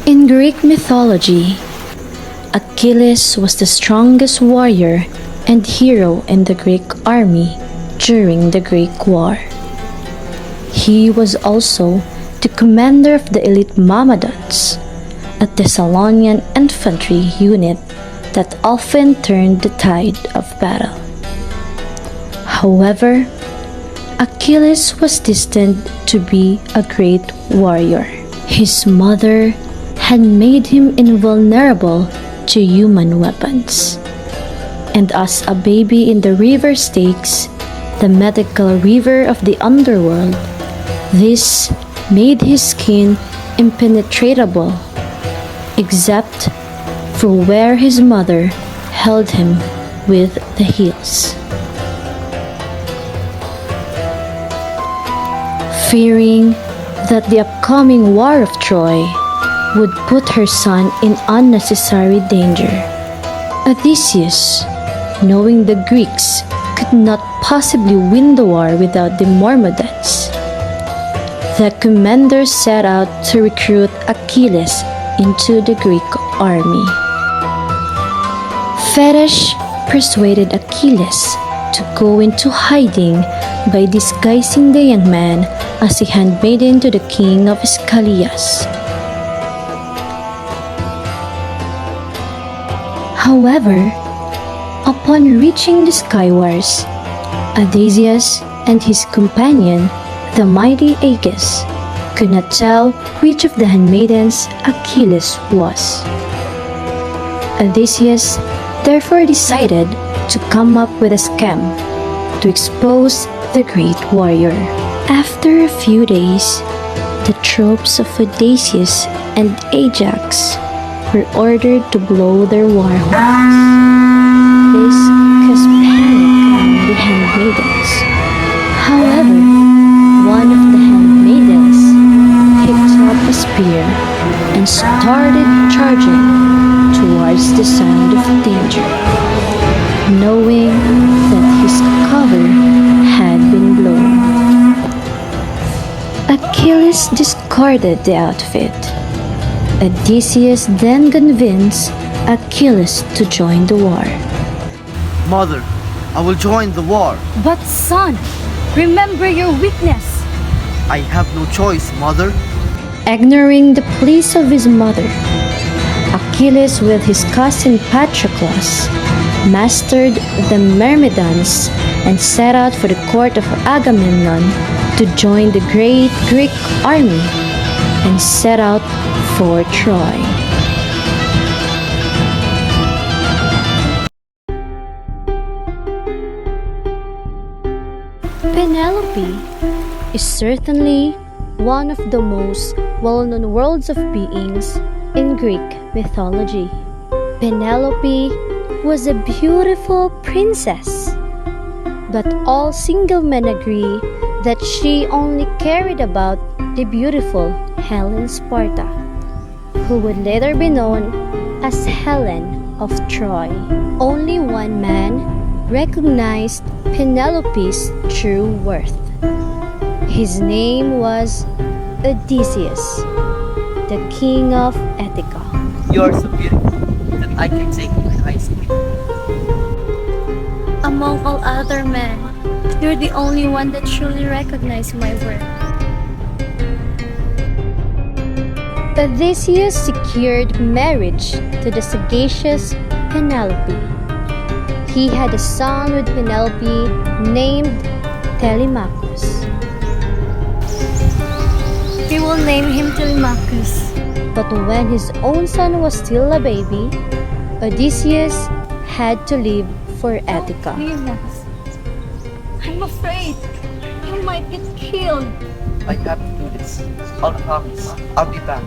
In Greek mythology, Achilles was the strongest warrior and hero in the Greek army during the Greek War. He was also the commander of the elite Myrmidons, a Thessalonian infantry unit that often turned the tide of battle. However, Achilles was destined to be a great warrior. His mother had made him invulnerable to human weapons. And as a baby in the river Styx, the mythical river of the underworld, this made his skin impenetrable, except for where his mother held him with the heels. Fearing that the upcoming War of Troy would put her son in unnecessary danger, Odysseus, knowing the Greeks could not possibly win the war without the Myrmidons, the commander set out to recruit Achilles into the Greek army. Thetis persuaded Achilles to go into hiding by disguising the young man as a handmaiden to the king of Achilles. However, upon reaching the skywars, Odysseus and his companion, the mighty Achilles, could not tell which of the handmaidens Achilles was. Odysseus therefore decided to come up with a scam to expose the great warrior. After a few days, the troops of Odysseus and Ajax were ordered to blow their war horns. This caused panic among the handmaidens. However, one of the handmaidens picked up a spear and started charging towards the sound of danger, knowing that his cover had been blown. Achilles discarded the outfit. Odysseus then convinced Achilles to join the war. Mother, I will join the war. But son, remember your weakness. I have no choice, mother. Ignoring the pleas of his mother, Achilles with his cousin Patroclus mastered the Myrmidons and set out for the court of Agamemnon to join the great Greek army and set out for Troy. Penelope is certainly one of the most well-known worlds of beings in Greek mythology. Penelope was a beautiful princess, but all single men agree that she only cared about the beautiful Helen Sparta, who would later be known as Helen of Troy. Only one man recognized Penelope's true worth. His name was Odysseus, the king of Ithaca. You are so beautiful that I can take my eyes off you. Among all other men, you're the only one that truly recognizes my worth. Odysseus secured marriage to the sagacious Penelope. He had a son with Penelope named Telemachus. We will name him Telemachus. But when his own son was still a baby, Odysseus had to leave for Ithaca. Telemachus, I'm afraid you might get killed. I have to do this. I'll promise. I'll be back.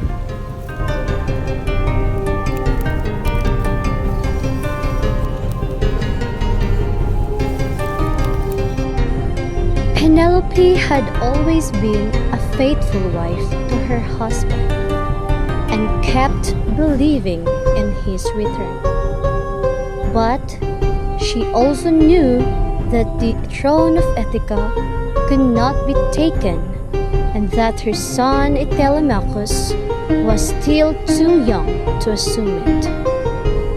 Penelope had always been a faithful wife to her husband and kept believing in his return. But she also knew that the throne of Ithaca could not be taken and that her son Telemachus was still too young to assume it.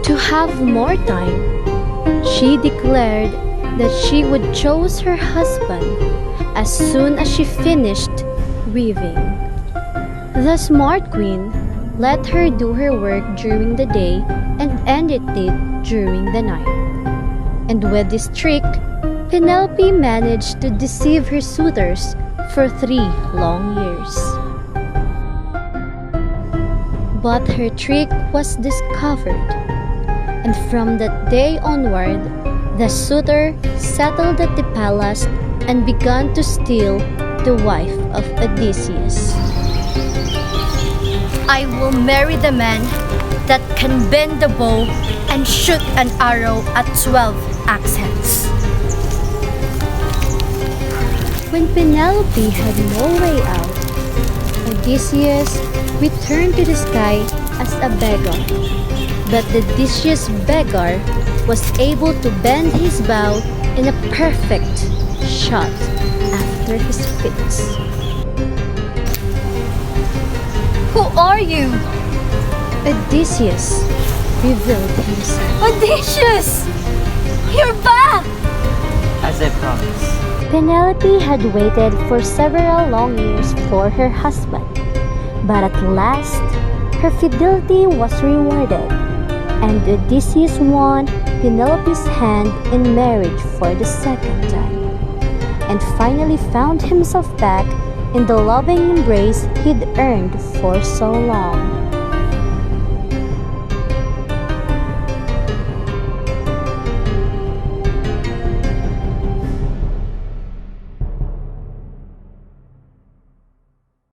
To have more time, she declared that she would choose her husband as soon as she finished weaving. The smart queen let her do her work during the day and ended it during the night. And with this trick, Penelope managed to deceive her suitors for 3 long years. But her trick was discovered, and from that day onward, the suitor settled at the palace and began to steal the wife of Odysseus. I will marry the man that can bend the bow and shoot an arrow at 12 accents. When Penelope had no way out, Odysseus returned to the sky as a beggar. But the Odysseus beggar was able to bend his bow in a perfect shot after his fits. Who are you? Odysseus revealed himself. Odysseus! You're back! As I promised. Penelope had waited for several long years for her husband, but at last her fidelity was rewarded, and Odysseus won Penelope's hand in marriage for the second time, and finally found himself back in the loving embrace he'd earned for so long.